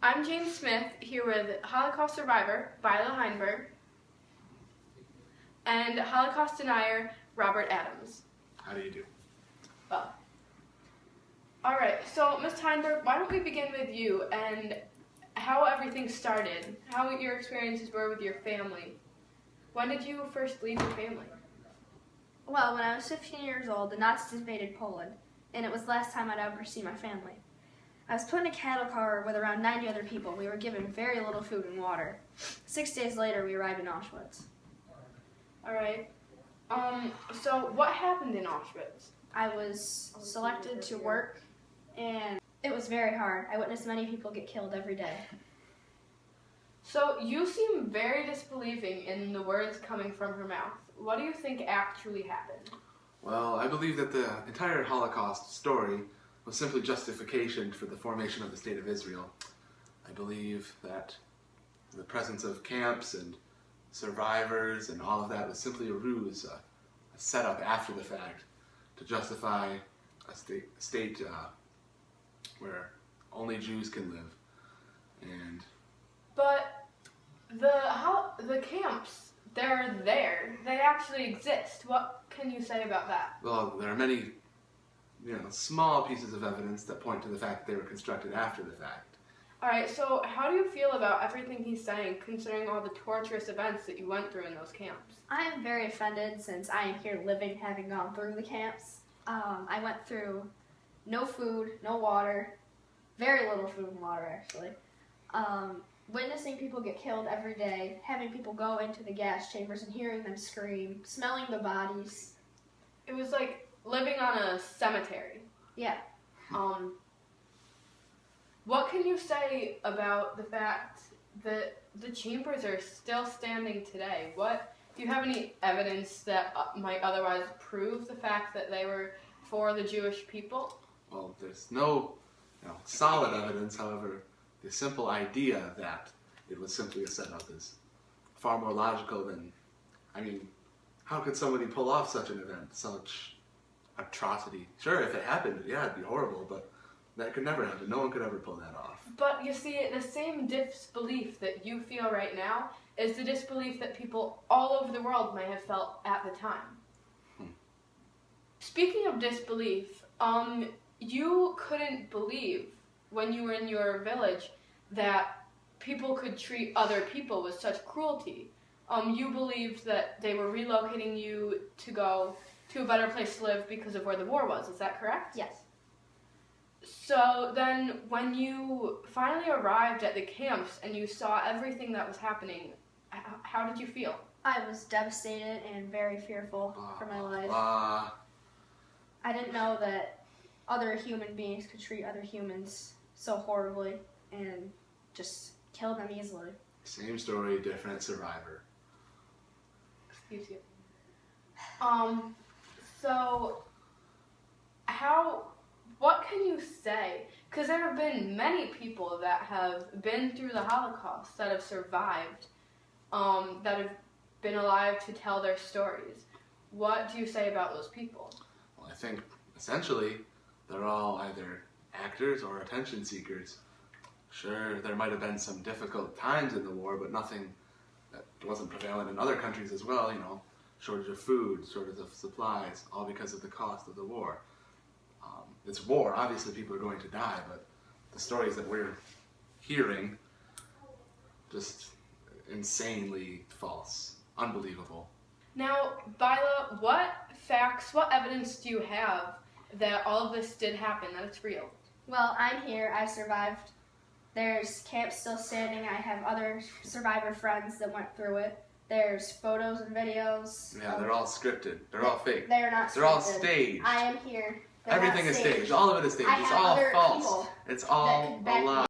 I'm James Smith, here with Holocaust survivor Viola Heinberg and Holocaust denier Robert Adams. How do you do? Well, alright, so Ms. Heinberg, why don't we begin with you and how everything started, how your experiences were with your family. When did you first leave your family? Well, when I was 15 years old, the Nazis invaded Poland, and it was the last time I'd ever see my family. I was put in a cattle car with around 90 other people. We were given very little food and water. 6 days later, we arrived in Auschwitz. Alright, so what happened in Auschwitz? I was selected to work, and it was very hard. I witnessed many people get killed every day. So you seem very disbelieving in the words coming from her mouth. What do you think actually happened? Well, I believe that the entire Holocaust story was simply justification for the formation of the State of Israel. I believe that the presence of camps and survivors and all of that was simply a ruse, a setup after the fact to justify a state where only Jews can live. And but the camps, they're there. They actually exist. What can you say about that? well, there are many, small pieces of evidence that point to the fact that they were constructed after the fact. Alright, so how do you feel about everything he's saying, considering all the torturous events that you went through in those camps? I am very offended since I am here living, having gone through the camps. I went through no food, no water, very little food and water actually. Witnessing people get killed every day, having people go into the gas chambers and hearing them scream, smelling the bodies. It was like living on a cemetery. Yeah. What can you say about the fact that the chambers are still standing today? Do you have any evidence that might otherwise prove the fact that they were for the Jewish people? Well, there's no solid evidence, however, the simple idea that it was simply a setup is far more logical than, how could somebody pull off such an event, such atrocity? Sure, if it happened, yeah, it'd be horrible, but that could never happen. No one could ever pull that off. But you see, the same disbelief that you feel right now is the disbelief that people all over the world may have felt at the time. Speaking of disbelief, you couldn't believe when you were in your village that people could treat other people with such cruelty. You believed that they were relocating you to go to a better place to live because of where the war was. Is that correct? Yes. So then when you finally arrived at the camps and you saw everything that was happening, how did you feel? I was devastated and very fearful for my life. I didn't know that other human beings could treat other humans so horribly and just kill them easily. Same story, different survivor. Excuse you. So what can you say? Because there have been many people that have been through the Holocaust, that have survived, that have been alive to tell their stories. What do you say about those people? Well, I think essentially they're all either actors or attention seekers. Sure, there might have been some difficult times in the war, but nothing that wasn't prevalent in other countries as well, shortage of food, shortage of supplies, all because of the cost of the war. It's war, obviously people are going to die, but the stories that we're hearing, just insanely false, unbelievable. Now, Viola, what facts, what evidence do you have that all of this did happen, that it's real? Well, I'm here. I survived. There's camps still standing. I have other survivor friends that went through it. There's photos and videos. Yeah, they're all scripted. They're all fake. They're not scripted. They're all staged. I am here. They're Everything not is staged. All of it is staged. I It's have all other false. people It's all a lie.